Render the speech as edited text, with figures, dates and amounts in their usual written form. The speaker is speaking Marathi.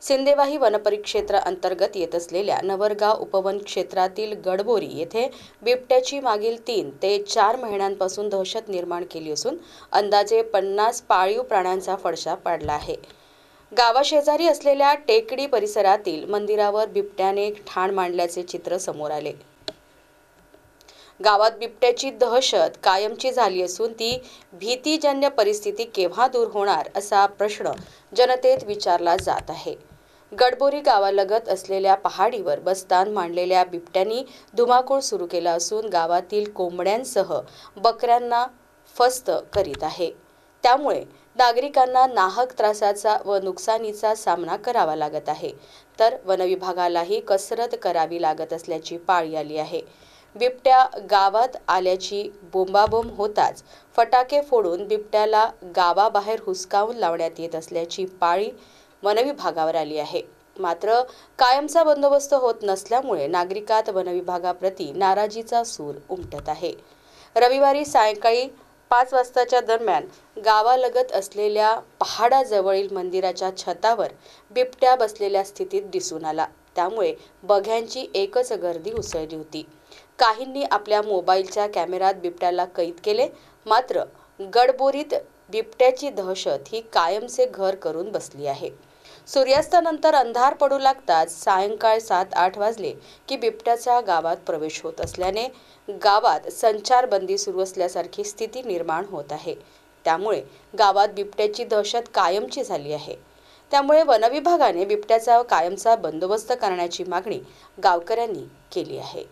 सिंदेवाही वनपरिक्षेत्र अंतर्गत येत असलेल्या नवरगाव उपवन क्षेत्रातील गडबोरी येथे बिबट्याची मागील 3 ते 4 महिन्यांपासून दहशत निर्माण केली असून अंदाजे 50 पाळीव प्राण्यांचा फडशा पडला आहे। गावाशेजारी असलेल्या टेकडी परिसरातील मंदिरावर बिबट्याने ठाण मांडल्याचे चित्र समोर आले। गावात बिबट्याची दहशत कायमची झाली असून ती भीतीजन्य परिस्थिती केव्हा दूर होणार असा प्रश्न जनतेत विचारला जात आहे। गडबोरी गावालगत असलेल्या पहाडीवर बस्तान मांडलेल्या बिबट्यानी धुमाकूळ सुरू केला असून गावातील कोंबड्यांसह बकऱ्यांना फस्त करीत आहे। त्यामुळे नागरिकांना नाहक त्रासाचा व नुकसानीचा सामना करावा लागत आहे, तर वनविभागालाही कसरत करावी लागत असल्याची पाळी आली आहे। बिबट्या गावात आल्याची बोंबाबोंब होताच फटाके फोडून बिबट्याला गावाबाहेर हुसकावून लावण्यात येत असल्याची पाळी वनविभागावर आली आहे। मात्र कायमचा बंदोबस्त होत नसल्यामुळे नागरिकात वनविभागाप्रती नाराजीचा सूर उमटत आहे। रविवारी सायंकाळी 5 वाजताच्या दरम्यान गावालगत असलेल्या पहाडाजवळील मंदिराच्या छतावर बिबट्या बसलेल्या स्थितीत दिसून आला। त्यामुळे बघ्यांची एकच गर्दी उसळली होती। काहींनी आपल्या मोबाईलच्या कॅमेऱ्यात बिबट्याला कैद केले, मात्र गडबोरीत बिबट्याची दहशत ही कायमचे घर करून बसली आहे। सूर्यास्तानंतर अंधार पडू लागताच सायंकाळ 7-8 वाजले की बिबट्याचा गावात प्रवेश होत असल्याने गावात संचारबंदी सुरू असल्यासारखी स्थिती निर्माण होत आहे। त्यामुळे गावात बिबट्याची दहशत कायमची झाली आहे। त्यामुळे वनविभागाने बिबट्याचा कायमचा बंदोबस्त करण्याची मागणी गावकऱ्यांनी केली आहे।